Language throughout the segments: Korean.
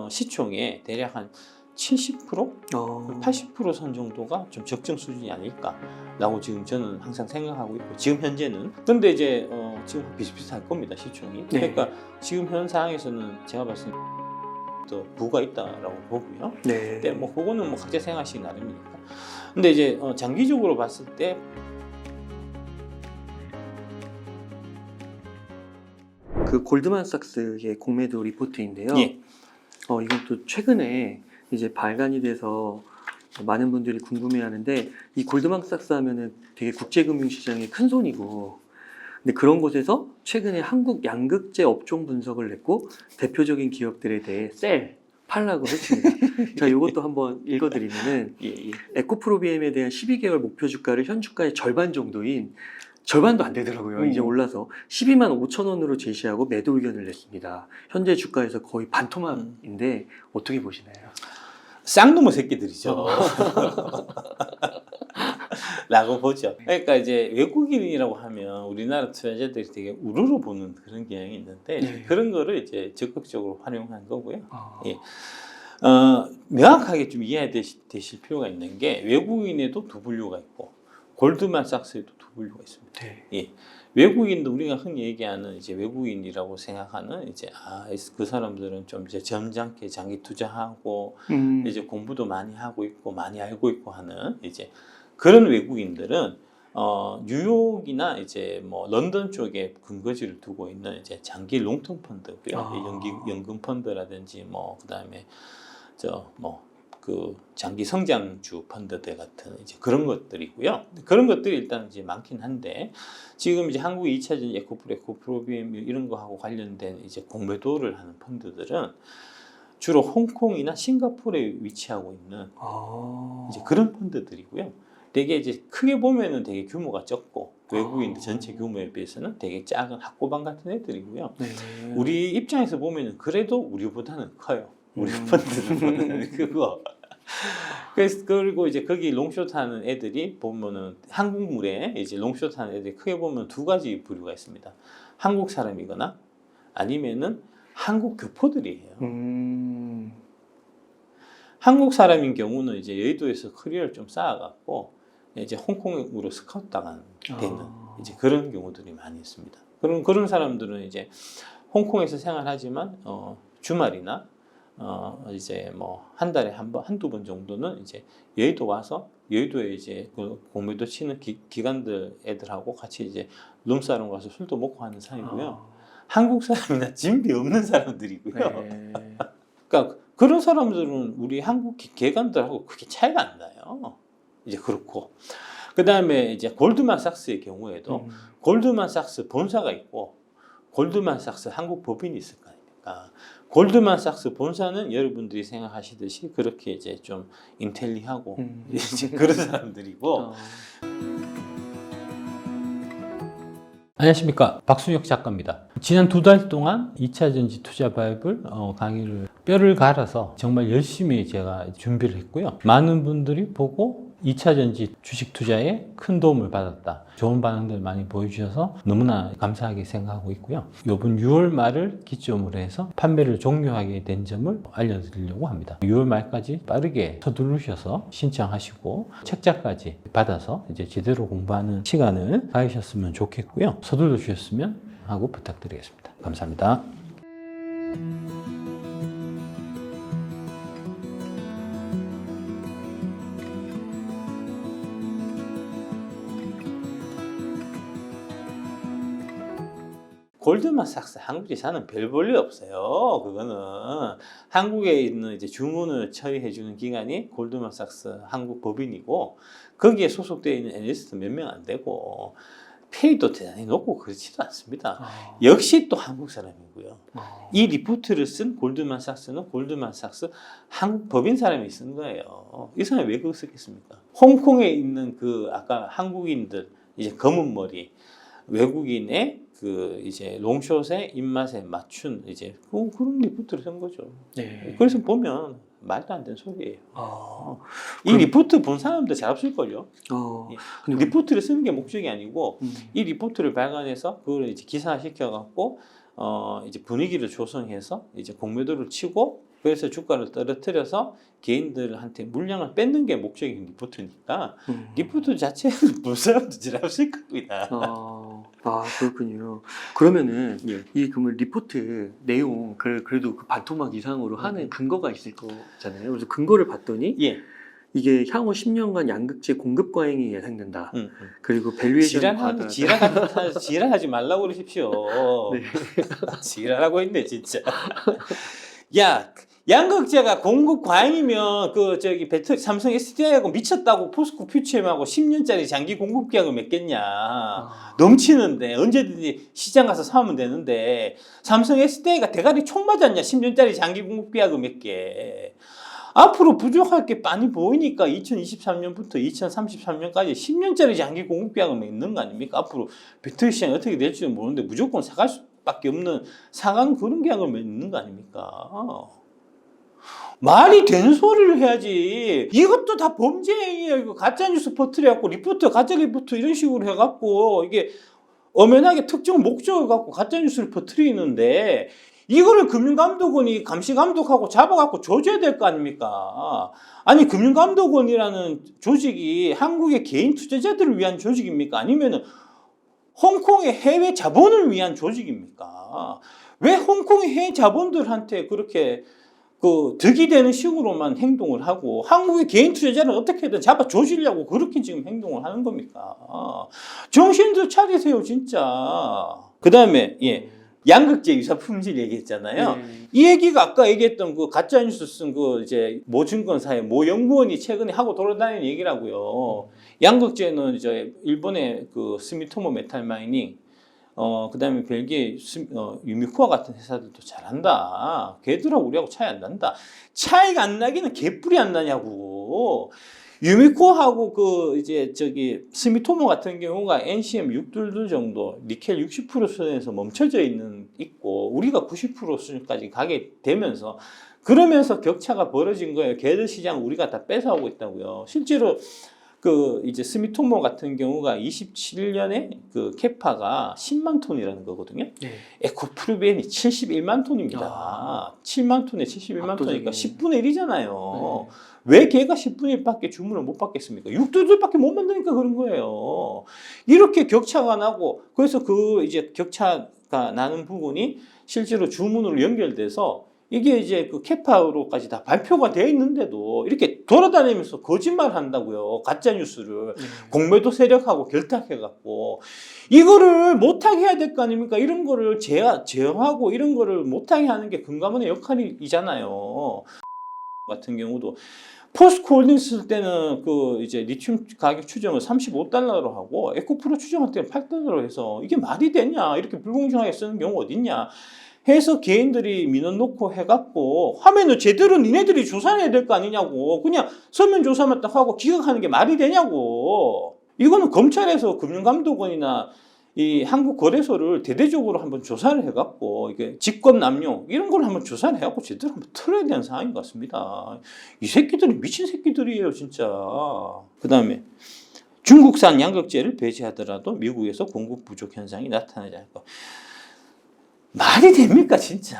시총의 대략 한 70%? 80% 선 정도가 좀 적정 수준이 아닐까라고 지금 저는 항상 생각하고 있고, 지금 현재는. 근데 이제 지금 비슷비슷할 겁니다, 시총이. 네. 그러니까 지금 현 상황에서는 제가 봤을 때 더 부가 있다라고 보고요. 네. 근데 뭐 그거는 뭐 각자 생각하시기 나름이니까. 근데 이제 장기적으로 봤을 때 그 골드만삭스의 공매도 리포트인데요. 예. 이건 또 최근에 이제 발간이 돼서 많은 분들이 궁금해하는데, 이 골드만삭스 하면은 되게 국제금융시장의 큰 손이고, 근데 그런 곳에서 최근에 한국 양극재 업종 분석을 냈고 대표적인 기업들에 대해 팔라고 했습니다. 자, 이것도 한번 읽어드리면은 에코프로비엠에 대한 12개월 목표 주가를 현 주가의 절반 정도인, 절반도 안 되더라고요. 이제 올라서 12만 5천 원으로 제시하고 매도 의견을 냈습니다. 현재 주가에서 거의 반토막인데 어떻게 보시나요? 쌍놈의 새끼들이죠. 라고 보죠. 그러니까 이제 외국인이라고 하면 우리나라 투자자들이 되게 우르르 보는 그런 경향이 있는데, 네. 그런 거를 이제 적극적으로 활용한 거고요. 예. 명확하게 좀 이해되실 필요가 있는 게, 외국인에도 두 분류가 있고 골드만삭스에도 두 분류가 있습니다. 네. 예. 외국인도 우리가 흔히 얘기하는 이제 외국인이라고 생각하는 이제 그 사람들은 좀 이제 점잖게 장기 투자하고 이제 공부도 많이 하고 있고 많이 알고 있고 하는 이제 그런 외국인들은 뉴욕이나 이제 뭐 런던 쪽에 근거지를 두고 있는 이제 장기 롱텀 펀드고요. 연금 펀드라든지 뭐 그다음에 그 장기 성장주 펀드들 같은 이제 그런 것들이고요. 그런 것들이 일단 이제 많긴 한데, 지금 이제 한국 2차전 에코프로비엠 이런 거하고 관련된 이제 공매도를 하는 펀드들은 주로 홍콩이나 싱가포르에 위치하고 있는 이제 그런 펀드들이고요. 되게 이제 크게 보면은 되게 규모가 적고 외국인들 전체 규모에 비해서는 되게 작은 학고방 같은 애들이고요. 네. 우리 입장에서 보면은 그래도 우리보다는 커요. 우리 펀드는 그거. 그리고 이제 거기 롱숏 하는 애들이 보면은 한국물에 이제 롱숏 하는 애들이 크게 보면 두 가지 부류가 있습니다. 한국 사람이거나 아니면은 한국 교포들이에요. 한국 사람인 경우는 이제 여의도에서 커리어를 좀 쌓아갖고 이제 홍콩으로 스카우트 당한 되는 이제 그런 경우들이 많이 있습니다. 그런 사람들은 이제 홍콩에서 생활하지만 주말이나 이제 뭐 한 달에 한두 번 정도는 이제 여의도 와서 여의도에 이제 그 공매도 치는 기관들 애들하고 같이 이제 룸사롱 가서 술도 먹고 하는 사이고요. 한국 사람이나 진비 없는 사람들이고요. 네. 그러니까 그런 사람들은 우리 한국 기관들하고 크게 차이가 안 나요. 이제 그렇고, 그 다음에 이제 골드만삭스의 경우에도 골드만삭스 본사가 있고 골드만삭스 한국 법인이 있을 거 아닙니까? 골드만삭스 본사는 여러분들이 생각하시듯이 그렇게 이제 좀 인텔리하고 이제 그런 사람들이고. 안녕하십니까, 박순혁 작가입니다. 지난 2달 동안 2차전지 투자 바이블 강의를 뼈를 갈아서 정말 열심히 제가 준비를 했고요. 많은 분들이 보고 2차전지 주식 투자에 큰 도움을 받았다, 좋은 반응들 많이 보여주셔서 너무나 감사하게 생각하고 있고요. 이번 6월 말을 기점으로 해서 판매를 종료하게 된 점을 알려드리려고 합니다. 6월 말까지 빠르게 서두르셔서 신청하시고 책자까지 받아서 이제 제대로 공부하는 시간을 가지셨으면 좋겠고요. 서둘러 주셨으면 하고 부탁드리겠습니다. 감사합니다. 골드만삭스 한국 지사는 별 볼 일 없어요. 그거는 한국에 있는 이제 주문을 처리해주는 기관이 골드만삭스 한국 법인이고, 거기에 소속되어 있는 애널리스트 몇 명 안 되고 페이도 대단히 높고 그렇지도 않습니다. 역시 또 한국 사람이고요. 이 리포트를 쓴 골드만삭스는 골드만삭스 한국 법인 사람이 쓴 거예요. 이 사람이 왜 그거 썼겠습니까? 홍콩에 있는 그 아까 한국인들 이제 검은 머리 외국인의 그 이제 롱숏의 입맛에 맞춘 이제 그런 리포트를 쓴 거죠. 네. 그래서 보면 말도 안 되는 소리예요. 이 리포트 본 사람도 잘 없을걸요. 리포트를 쓰는 게 목적이 아니고 이 리포트를 발간해서 그걸 이제 기사화시켜 갖고 이제 분위기를 조성해서 이제 공매도를 치고 그래서 주가를 떨어뜨려서 개인들한테 물량을 뺏는 게 목적인 리포트니까 리포트 자체는 볼 사람도 지랄없을 겁니다. 그렇군요. 그러면은 예. 이 그러면 리포트 내용 그래도 그 반토막 이상으로 하는 근거가 있을 거잖아요. 그래서 근거를 봤더니 예. 이게 향후 10년간 양극재 공급 과잉이 예상된다. 그리고 밸류에이션 과다. 지랄하지 말라고 그러십시오. 네. 지랄하고 있네 진짜. 야, 양극재가 공급 과잉이면 그 저기 배터리 삼성 SDI하고 미쳤다고 포스코 퓨처엠하고 10년짜리 장기 공급 계약을 맺겠냐. 넘치는데 언제든지 시장 가서 사면 되는데 삼성 SDI가 대가리 총 맞았냐. 10년짜리 장기 공급 계약을 맺게. 앞으로 부족할 게 많이 보이니까 2023년부터 2033년까지 10년짜리 장기 공급 계약을 맺는 거 아닙니까? 앞으로 배터리 시장이 어떻게 될지는 모르는데 무조건 사갈 수밖에 없는 사가는 그런 계약을 맺는 거 아닙니까? 말이 되는 소리를 해야지. 이것도 다 범죄 행위예요. 이거 가짜뉴스 퍼뜨려갖고 리포트, 가짜 리포트 이런 식으로 해갖고 이게 엄연하게 특정 목적을 갖고 가짜뉴스를 퍼뜨리는데 이거를 금융감독원이 감시감독하고 잡아갖고 조져야 될 거 아닙니까? 아니 금융감독원이라는 조직이 한국의 개인 투자자들을 위한 조직입니까? 아니면은 홍콩의 해외 자본을 위한 조직입니까? 왜 홍콩의 해외 자본들한테 그렇게 득이 되는 식으로만 행동을 하고 한국의 개인 투자자는 어떻게든 잡아 조지려고 그렇게 지금 행동을 하는 겁니까? 정신들 차리세요, 진짜. 그 다음에, 예. 양극재 유사 품질 얘기했잖아요. 이 얘기가 아까 얘기했던 그 가짜뉴스 쓴 그 이제 모 증권사의 모 연구원이 최근에 하고 돌아다니는 얘기라고요. 양극재는 이제 일본의 그 스미토모 메탈 마이닝, 그 다음에 벨기에 유미코아 같은 회사들도 잘한다. 걔들하고 우리하고 차이 안 난다. 차이가 안 나기는 개뿔이 안 나냐고. 유미코하고 그 이제 저기 스미토모 같은 경우가 NCM 622 정도 니켈 60% 수준에서 멈춰져 있고 우리가 90% 수준까지 가게 되면서 그러면서 격차가 벌어진 거예요. 걔들 시장 우리가 다 뺏어오고 있다고요. 실제로 그 이제 스미토모 같은 경우가 27년에 그 캐파가 10만 톤이라는 거거든요. 네. 에코프루비엔이 71만 톤입니다. 7만 톤에 71만 톤이니까 10분의 1이잖아요. 네. 왜 걔가 10분의 1밖에 주문을 못 받겠습니까? 6두들밖에 못 만드니까 그런 거예요. 이렇게 격차가 나고 그래서 그 이제 격차가 나는 부분이 실제로 주문으로 연결돼서 이게 이제 그 캐파로까지 다 발표가 돼 있는데도 이렇게 돌아다니면서 거짓말 한다고요. 가짜 뉴스를. 공매도 세력하고 결탁해갖고. 이거를 못하게 해야 될 거 아닙니까? 이런 거를 제어하고 이런 거를 못하게 하는 게 금감원의 역할이잖아요. 같은 경우도 포스코 홀딩스 때는 그 이제 리튬 가격 추정을 35달러로 하고 에코프로 추정할 때는 8달러로 해서 이게 말이 되냐? 이렇게 불공정하게 쓰는 경우 어딨냐? 해서 개인들이 민원 놓고 해갖고 하면은 제대로 니네들이 조사해야 될 거 아니냐고. 그냥 서면 조사만 딱 하고 기각하는 게 말이 되냐고. 이거는 검찰에서 금융감독원이나 이 한국거래소를 대대적으로 한번 조사를 해갖고 이게 직권남용 이런 걸 한번 조사를 해갖고 제대로 한번 틀어야 되는 상황인 것 같습니다. 이 새끼들이 미친 새끼들이에요, 진짜. 그 다음에 중국산 양극재를 배제하더라도 미국에서 공급 부족 현상이 나타나지 않고. 말이 됩니까, 진짜.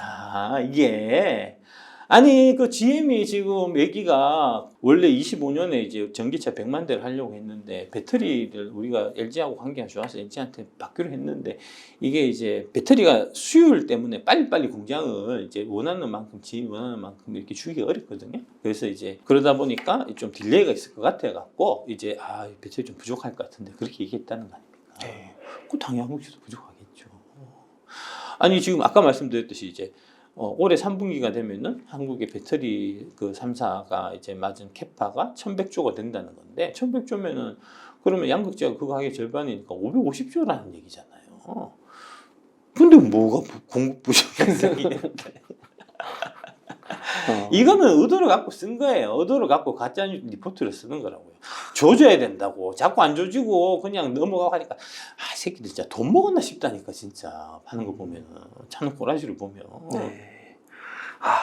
이게. 아니, 그 GM이 지금 얘기가 원래 25년에 이제 전기차 100만 대를 하려고 했는데 배터리를 우리가 LG하고 관계가 좋아서 LG한테 받기로 했는데 이게 이제 배터리가 수요일 때문에 빨리빨리 공장을 이제 원하는 만큼, GM이 원하는 만큼 이렇게 주기가 어렵거든요. 그래서 이제 그러다 보니까 좀 딜레이가 있을 것 같아갖고 이제 배터리 좀 부족할 것 같은데 그렇게 얘기했다는 거 아닙니까? 네. 그 당연히 한국에서도 부족하겠죠. 아니 지금 아까 말씀드렸듯이 이제 올해 3분기가 되면은 한국의 배터리 그 3사가 이제 맞은 캐파가 1,100조가 된다는 건데 1,100조면은 그러면 양극재가 그 가격의 절반이니까 550조라는 얘기잖아요. 근데 뭐가 공급 부족 현상이냐? 이거는 의도를 갖고 쓴 거예요. 의도를 갖고 가짜 리포트를 쓰는 거라고요. 조져야 된다고. 자꾸 안 조지고 그냥 넘어가고 하니까 새끼들 진짜 돈 먹었나 싶다니까 진짜 하는 거 보면 차는 꼬라지를 보면. 네.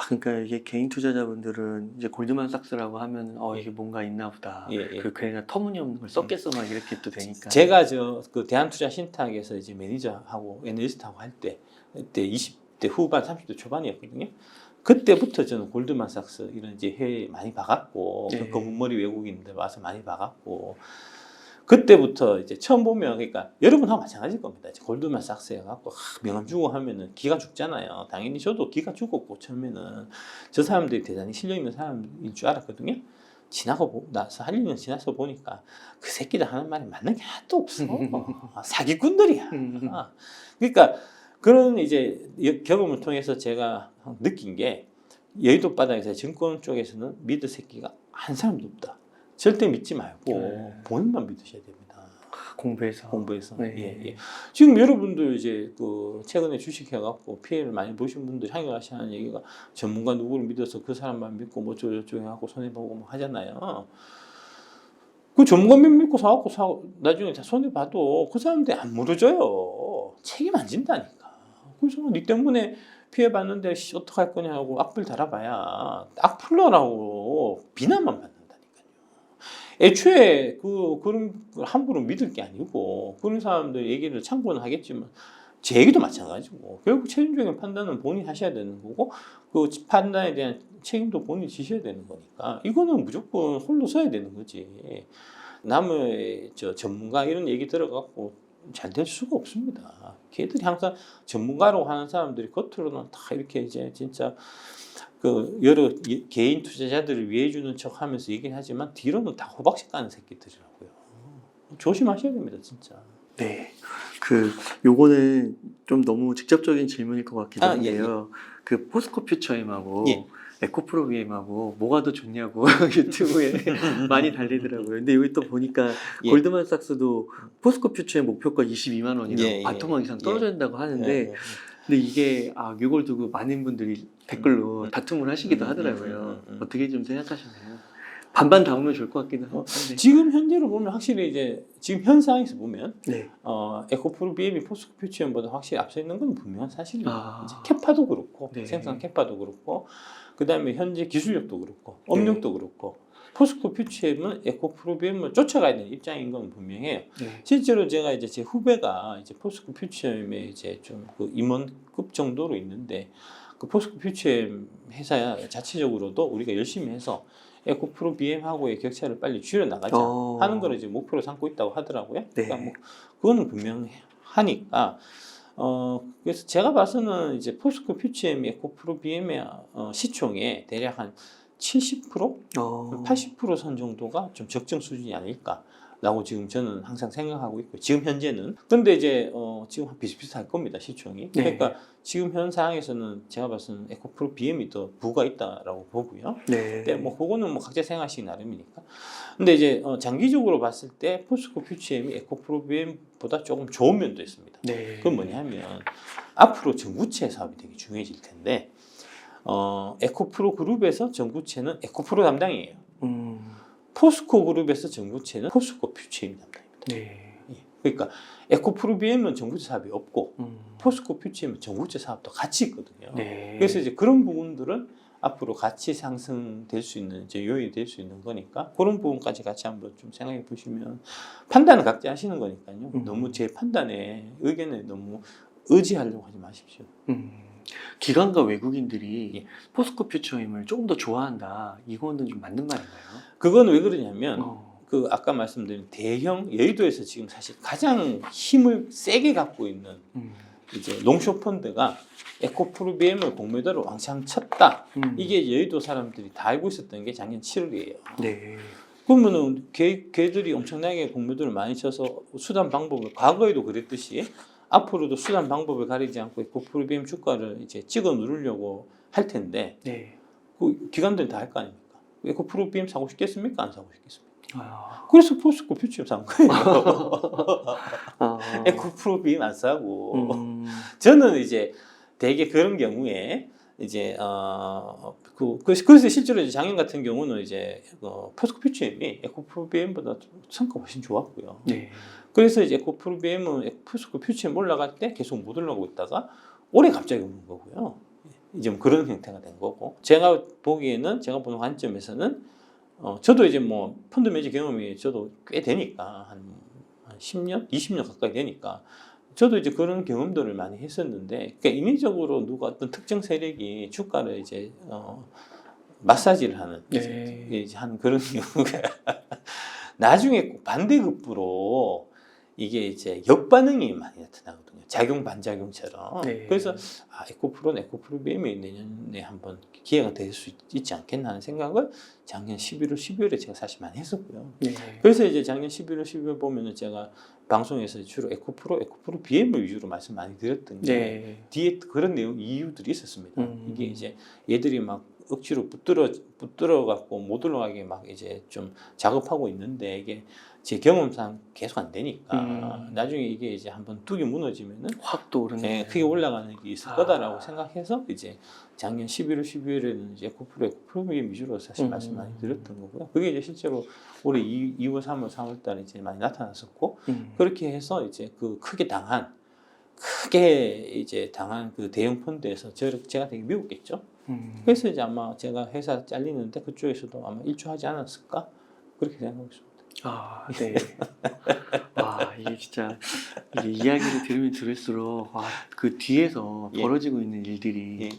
그러니까 이게 개인 투자자분들은 이제 골드만삭스라고 하면 이게 뭔가 있나 보다. 예. 그 걔가 터무니없는 걸 썼겠어 막 이렇게 또 되니까. 제가 그 대한투자신탁에서 이제 매니저하고 애널리스트하고 할 때 그때 20대 후반 30대 초반이었거든요. 그때부터 저는 골드만삭스 이런 이제 해외에 많이 봐갔고 네. 검은 머리 외국인들 와서 많이 봐갔고 그때부터 이제 처음 보면 그러니까 여러분하고 마찬가지일 겁니다. 이제 골드만삭스에 갖고 명함 주고 하면은 기가 죽잖아요. 당연히 저도 기가 죽었고 처음에는 저 사람들이 대단히 실력 있는 사람인 줄 알았거든요. 지나고 나서 한 1년 지나서 보니까 그 새끼들 하는 말이 맞는 게 하나도 없어. 사기꾼들이야. 그러니까 그런 이제 경험을 통해서 제가 느낀 게 여의도 바닥에서 증권 쪽에서는 믿을 새끼가 한 사람도 없다. 절대 믿지 말고 네. 본인만 믿으셔야 됩니다. 공부해서. 공부해서. 네. 예, 예. 지금 여러분들 이제 그 최근에 주식해갖고 피해를 많이 보신 분들 향유하시 하는 얘기가 전문가 누구를 믿어서 그 사람만 믿고 뭐 저쪽 해갖고 손해보고 뭐 하잖아요. 그 전문가 믿고 사갖고 나중에 다 손해봐도 그 사람들이 안 물어줘요. 책임 안 진다니까. 그래서 니 때문에 피해봤는데 어떡할 거냐고 악플 달아봐야 악플러라고 비난만 받는다니까요. 애초에 그런 걸 함부로 믿을 게 아니고 그런 사람들 얘기를 참고는 하겠지만 제 얘기도 마찬가지고 결국 최종적인 판단은 본인이 하셔야 되는 거고 그 판단에 대한 책임도 본인이 지셔야 되는 거니까 이거는 무조건 홀로 서야 되는 거지. 남의 전문가 이런 얘기 들어갖고 잘 될 수가 없습니다. 걔들이 항상 전문가라고 하는 사람들이 겉으로는 다 이렇게 이제 진짜 그 여러 개인 투자자들을 위해 주는 척 하면서 얘기는 하지만 뒤로는 다 호박씨 까는 새끼들이라고요. 조심하셔야 됩니다, 진짜. 네. 요거는 좀 너무 직접적인 질문일 것 같기도 아, 예, 한데요. 그 포스코 퓨처엠하고 예. 에코프로 BM하고 뭐가 더 좋냐고 유튜브에 많이 달리더라고요. 근데 여기 또 보니까 예. 골드만삭스도 포스코 퓨처엠 목표가 22만 원이라고 예, 예. 바토막 이상 떨어져 된다고 하는데 예, 예. 근데 이게 이걸 두고 많은 분들이 댓글로 다툼을 하시기도 하더라고요. 어떻게 좀 생각하시나요? 반반 다우면 좋을 것 같기도 한데. 지금 현재로 보면 확실히 이제 지금 현 상황에서 보면 네. 에코프로 BM이 포스코 퓨처엠보다 확실히 앞서 있는 건 분명한 사실입니다. 아. 이제 캐파도 그렇고 네. 생산 캐파도 그렇고 그다음에 현재 기술력도 그렇고 업력도 그렇고 포스코 퓨처엠은 에코프로 BM을 쫓아가야 되는 입장인 건 분명해요. 네. 실제로 제가 이제 제 후배가 이제 포스코 퓨처엠에 이제 좀 그 임원급 정도로 있는데 그 포스코 퓨처엠 회사 자체적으로도 우리가 열심히 해서 에코프로 BM하고의 격차를 빨리 줄여 나가자 하는 걸 이제 목표로 삼고 있다고 하더라고요. 네. 그러니까 뭐 그거는 분명하니까 그래서 제가 봐서는 이제 포스코 퓨처엠 에코프로 BM의 시총의 대략 한 70%, 80% 선 정도가 좀 적정 수준이 아닐까라고 지금 저는 항상 생각하고 있고 지금 현재는 근데 이제 지금 비슷비슷할 겁니다 시총이. 네. 그러니까 지금 현 상황에서는 제가 봐서는 에코프로 BM이 더 부가 있다라고 보고요. 네. 네, 뭐 그거는 뭐 각자 생각하시기 나름이니까. 근데 이제 장기적으로 봤을 때 포스코 퓨처엠이 에코프로 BM보다 조금 좋은 면도 있습니다. 네. 그건 뭐냐면 앞으로 전구체 사업이 되게 중요해질 텐데 에코프로 그룹에서 전구체는 에코프로 담당이에요. 포스코 그룹에서 전구체는 포스코 퓨처엠 담당입니다. 네. 예. 그러니까 에코프로 BM은 전구체 사업이 없고 포스코 퓨처엠은 전구체 사업도 같이 있거든요. 네. 그래서 이제 그런 부분들은 앞으로 같이 상승될 수 있는 이제 요인이 될 수 있는 거니까 그런 부분까지 같이 한번 좀 생각해 보시면 판단은 각자 하시는 거니까요. 너무 제 판단에 의견에 너무 의지하려고 하지 마십시오. 기관과 외국인들이 예. 포스코 퓨처엠을 조금 더 좋아한다. 이거는 좀 맞는 말인가요? 그건 왜 그러냐면 그 아까 말씀드린 대형 여의도에서 지금 사실 가장 힘을 세게 갖고 있는 이제 롱숏 펀드가 에코프로 BM을 공매도로 왕창 쳤다. 이게 여의도 사람들이 다 알고 있었던 게 작년 7월이에요. 네. 그러면은 걔들이 엄청나게 공매도를 많이 쳐서 수단 방법을 과거에도 그랬듯이 앞으로도 수단 방법을 가리지 않고 에코프로 BM 주가를 이제 찍어 누르려고 할 텐데 네. 그 기관들은 다 할 거 아닙니까? 에코프로 BM 사고 싶겠습니까? 안 사고 싶겠습니까? 그래서 포스코 퓨처엠 산 거예요. 에코프로 BM 안 사고 저는 이제 되게 그런 경우에 이제 그래서 실제로 이제 작년 같은 경우는 이제 포스코 퓨처엠이 에코프로 BM보다 성과가 훨씬 좋았고요. 네. 그래서 이제 에코프로 BM은 포스코 퓨처엠 올라갈 때 계속 못 올라가고 있다가 올해 갑자기 오는 거고요. 이제 뭐 그런 형태가 된 거고 제가 보기에는 제가 보는 관점에서는 저도 이제 뭐 펀드 매직 경험이 저도 꽤 되니까 한 10년, 20년 가까이 되니까 저도 이제 그런 경험들을 많이 했었는데, 그러니까 인위적으로 누가 어떤 특정 세력이 주가를 이제 마사지를 하는, 네. 이제 하는 그런 경우가 나중에 꼭 반대급부로 이게 이제 역반응이 많이 나타나거든요. 작용 반작용처럼. 네. 그래서 에코프로는 에코프로비엠이 내년에 한번 기회가 될 수 있지 않겠나 하는 생각을 작년 11월, 12월에 제가 사실 많이 했었고요. 네. 그래서 이제 작년 11월, 12월 보면은 제가 방송에서 주로 에코프로 BM을 위주로 말씀 많이 드렸던 게 네. 뒤에 그런 내용 이유들이 있었습니다. 음. 이게 이제 얘들이 막 억지로 붙들어 갖고 못 올라가게 막 이제 좀 작업하고 있는데 이게 제 경험상 계속 안 되니까 나중에 이게 이제 한번 뚝이 무너지면은 확 또 오르는. 예, 크게 올라가는 게 있을 거다라고 생각해서 이제 작년 11월, 12월에는 이제 에코프로 BM 위주로 사실 말씀 많이 드렸던 거고요. 그게 이제 실제로 올해 2월, 3월, 4월 달에 이제 많이 나타났었고 그렇게 해서 이제 그 크게 당한 그 대형 펀드에서 제가 되게 미웠겠죠. 그래서 이제 아마 제가 회사 잘리는데 그쪽에서도 아마 일조하지 않았을까 그렇게 생각하고 있습니다. 아, 네. 와, 이게 진짜 이게 이야기를 들으면 들을수록 와, 그 뒤에서 예. 벌어지고 있는 일들이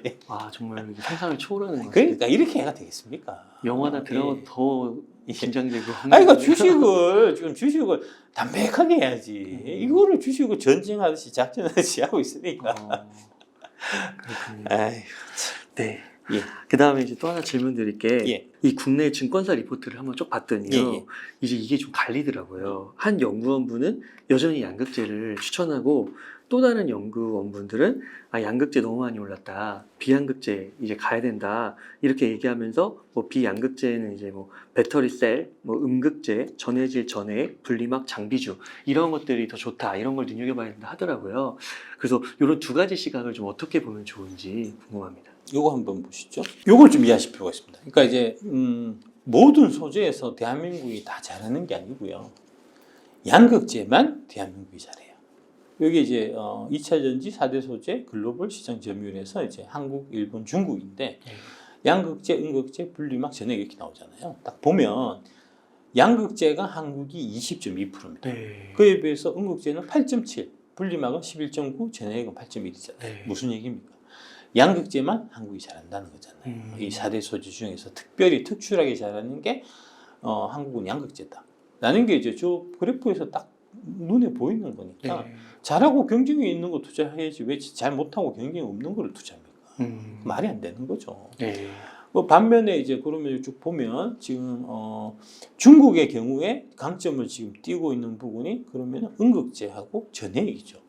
예. 와, 정말 상상을 초월하는 것 같아요. 그러니까 이렇게 해가 되겠습니까? 영화나 드라마 예. 더 예. 긴장되고. 아니, 그러니까 주식을 담백하게 해야지. 이거를 주식을 전쟁하듯이 작전하듯이 하고 있으니까. 그렇군요. 아유, 네. 예. 그 다음에 이제 또 하나 질문 드릴게. 예. 이 국내 증권사 리포트를 한번 쭉 봤더니요. 예. 이제 이게 좀 갈리더라고요. 한 연구원분은 여전히 양극재를 추천하고 또 다른 연구원분들은 양극재 너무 많이 올랐다. 비양극재 이제 가야 된다. 이렇게 얘기하면서 뭐 비양극재는 이제 뭐 배터리 셀, 뭐 음극재, 전해질 전해, 분리막 장비주 이런 것들이 더 좋다. 이런 걸 눈여겨봐야 된다 하더라고요. 그래서 이런 두 가지 시각을 좀 어떻게 보면 좋은지 궁금합니다. 요거 한번 보시죠. 요걸 좀 이해하실 필요가 있습니다. 그러니까 이제 모든 소재에서 대한민국이 다 잘하는 게 아니고요. 양극재만 대한민국이 잘해요. 여기 이제 2차 전지 4대 소재 글로벌 시장 점유율에서 이제 한국, 일본, 중국인데 양극재, 음극재, 분리막, 전해 이렇게 나오잖아요. 딱 보면 양극재가 한국이 20.2%입니다. 네. 그에 비해서 음극재는 8.7, 분리막은 11.9, 전해액은 8.1이잖아요. 네. 무슨 얘기입니까? 양극재만 한국이 잘한다는 거잖아요. 이 4대 소재 중에서 특별히 특출하게 잘하는 게 한국은 양극재다. 라는 게 이제 저 그래프에서 딱 눈에 보이는 거니까 네. 잘하고 경쟁이 있는 거 투자해야지 왜 잘 못하고 경쟁이 없는 거를 투자합니까? 말이 안 되는 거죠. 네. 반면에 이제 그러면 쭉 보면 지금 중국의 경우에 강점을 지금 띄고 있는 부분이 그러면 음극재하고 전해액이죠.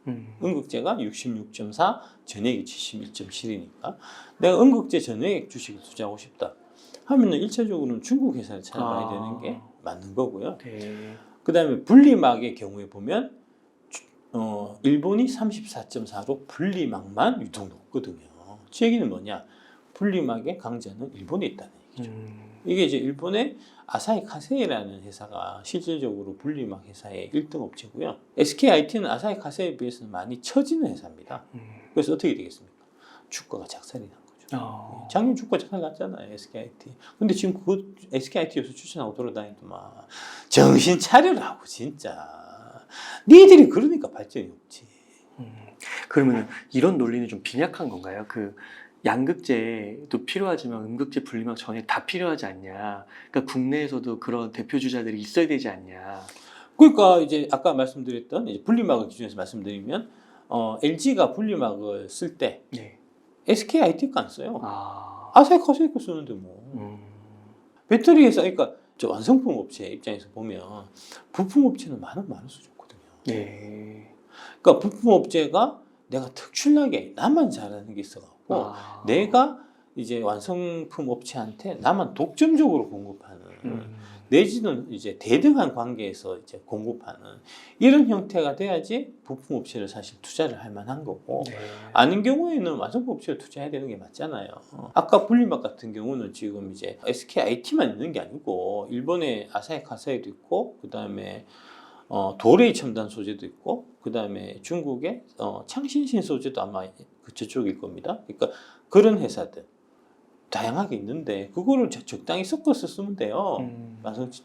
음극재가 66.4, 전해액이 71.7이니까 내가 음극재 전해액 주식을 투자하고 싶다 하면은 1차적으로는 중국 회사를 찾아봐야 되는 게 맞는 거고요. 네. 그 다음에 분리막의 경우에 보면 일본이 34.4로 분리막만 유독 높거든요. 그 얘기는 뭐냐? 분리막의 강자는 일본에 있다는 얘기죠. 이게 이제 일본의 아사히 카세이라는 회사가 실질적으로 분리막 회사의 1등 업체고요. SKIT는 아사히 카세이에 비해서는 많이 처지는 회사입니다. 그래서 어떻게 되겠습니까? 주가가 작살이 난 거죠. 작년 주가 작살 났잖아요, SKIT. 근데 지금 그 SKIT에서 추천하고 돌아다니더만 정신 차려라고 진짜. 니들이 그러니까 발전이 없지. 그러면 이런 논리는 좀 빈약한 건가요? 그 양극재도 필요하지만 음극재, 분리막 전해 다 필요하지 않냐? 그러니까 국내에서도 그런 대표 주자들이 있어야 되지 않냐? 그러니까 이제 아까 말씀드렸던 이제 분리막을 기준에서 말씀드리면 LG가 분리막을 쓸 때 네. SKIT 거 안 써요. 아사히 카세이 거 쓰는데 뭐. 배터리 회사 그러니까 저 완성품 업체 입장에서 보면 부품 업체는 만 원 써서 좋거든요. 네. 그러니까 부품 업체가 내가 특출나게 나만 잘하는 게 있어갖고 내가 이제 완성품 업체한테 나만 독점적으로 공급하는 내지는 이제 대등한 관계에서 이제 공급하는 이런 형태가 돼야지 부품 업체를 사실 투자를 할 만한 거고 네. 아닌 경우에는 완성품 업체를 투자해야 되는 게 맞잖아요. 아까 분리막 같은 경우는 지금 이제 SKIT만 있는 게 아니고 일본의 아사히 카세이도 있고 그 다음에 도레이 첨단 소재도 있고 그 다음에 중국의 창신신 소재도 아마 저쪽일 겁니다. 그러니까 그런 회사들 다양하게 있는데 그거를 적당히 섞어서 쓰면 돼요.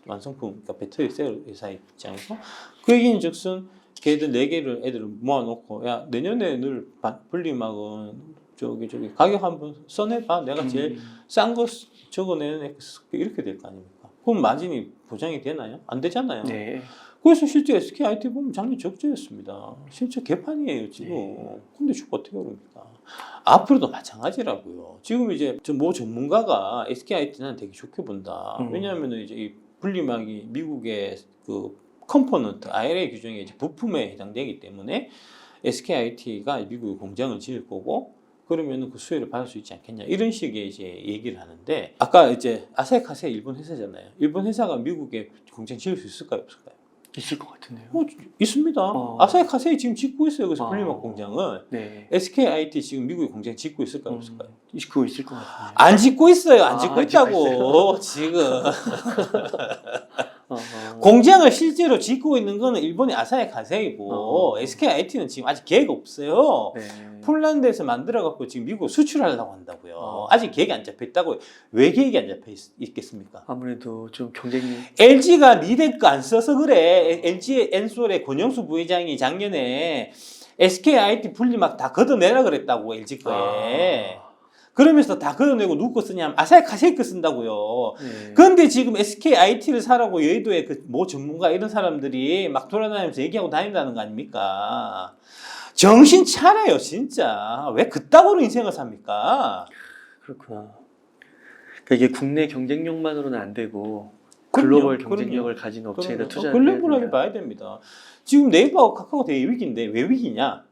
완성품, 그러니까 배터리 셀 회사 입장에서 그 얘기는 즉슨 걔들 4개를 애들을 모아놓고 야 내년에 늘 분리막은 저기 가격 한번 써내봐. 내가 제일 싼 거 적어내는 이렇게 될 거 아닙니까? 그럼 마진이 보장이 되나요? 안 되잖아요. 네. 그래서 실제 SKIT 보면 작년 적자였습니다. 실제 개판이에요 지금. 네. 근데 주가 어떻게 오릅니까? 앞으로도 마찬가지라고요. 지금 이제 모 전문가가 SKIT는 되게 좋게 본다. 왜냐하면 이제 이 분리막이 미국의 그 컴포넌트 IRA 규정에 이제 부품에 해당되기 때문에 SKIT가 미국에 공장을 지을 거고 그러면 그 수혜를 받을 수 있지 않겠냐 이런 식의 이제 얘기를 하는데 아까 이제 아사히카세 일본 회사잖아요. 일본 회사가 미국에 공장 지을 수 있을까요, 없을까요? 있을 것 같은데요. 있습니다. 아사히카세 지금 짓고 있어요. 그래서 분리막 공장을. 네. SKIT 지금 미국에 공장 짓고 있을까요, 없을까요? 그거 있을 것 같은데. 안 짓고 있어요. 안 짓고 안 있다고 지금. 어. 공장을 실제로 짓고 있는 거는 일본의 아사히카세이고 SKIT는 지금 아직 계획 없어요. 네. 폴란드에서 만들어갖고 지금 미국 수출하려고 한다고요. 아직 계획이 안 잡혀 있다고요. 왜 계획이 안 잡혀 있겠습니까? 아무래도 좀 경쟁력. LG가 니네 거 안 써서 그래. LG 엔솔의 권영수 부회장이 작년에 SKIT 분리막 다 걷어내라 그랬다고 LG 거에. 그러면서 다 걷어내고 누구 거 쓰냐면 아사히카세 거 쓴다고요. 네. 그런데 지금 SKIT를 사라고 여의도에 그 뭐 전문가 이런 사람들이 막 돌아다니면서 얘기하고 다닌다는 거 아닙니까? 정신 차려요 진짜. 왜 그따구로 인생을 삽니까? 그렇구나. 그러니까 이게 국내 경쟁력만으로는 안 되고 글로벌 경쟁력을 가진 업체에다 투자를 해야 글로벌하게 된다. 봐야 됩니다. 지금 네이버하고 카카오 되게 위기인데 왜 위기냐?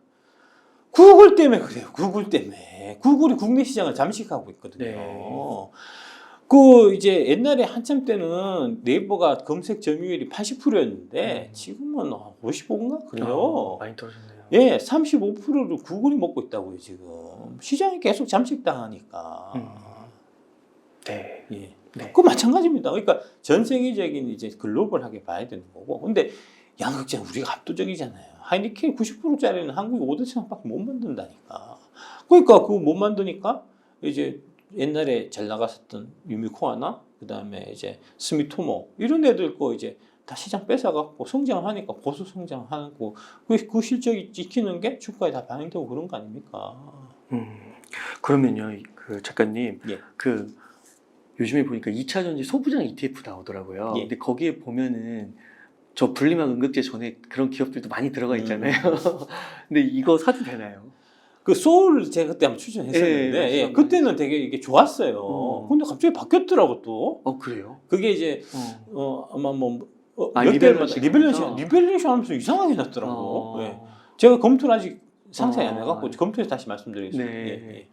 구글 때문에 그래요. 구글 때문에. 구글이 국내 시장을 잠식하고 있거든요. 네. 그 이제 옛날에 한참 때는 네이버가 검색 점유율이 80%였는데 지금은 55인가 그래요. 많이 떨어졌네요. 예, 35%를 구글이 먹고 있다고요 지금. 시장이 계속 잠식당하니까. 네. 예. 네. 그 마찬가지입니다. 그러니까 전 세계적인 이제 글로벌하게 봐야 되는 거고. 근데 양극재는 우리가 압도적이잖아요. 하이니케 90%짜리는 한국이 5대천원밖에 못 만든다니까. 그러니까 그거 못 만드니까 이제 옛날에 잘 나갔었던 유미코아나 그다음에 이제 스미토모 이런 애들 거 이제 다 시장 뺏어갖고 성장하니까 보수 성장하고 그 실적이 찍히는 게 주가에 다 반영되고 그런 거 아닙니까? 그러면요, 그 작가님, 예. 그 요즘에 보니까 2차 전지 소부장 ETF 나오더라고요. 예. 근데 거기에 보면은 저 분리막 응급제 전에 그런 기업들도 많이 들어가 있잖아요. 근데 이거 사도 되나요? 그 소울 제가 그때 한번 추천했었는데 예, 그때는 되게 이게 좋았어요. 근데 갑자기 바뀌었더라고 또. 그래요? 그게 이제 아마 리밸런싱 리밸런싱 하면서 이상하게 났더라고. 예. 제가 검토를 아직 상세히 안 해갖고 검토해서 다시 말씀드리겠습니다. 네. 예.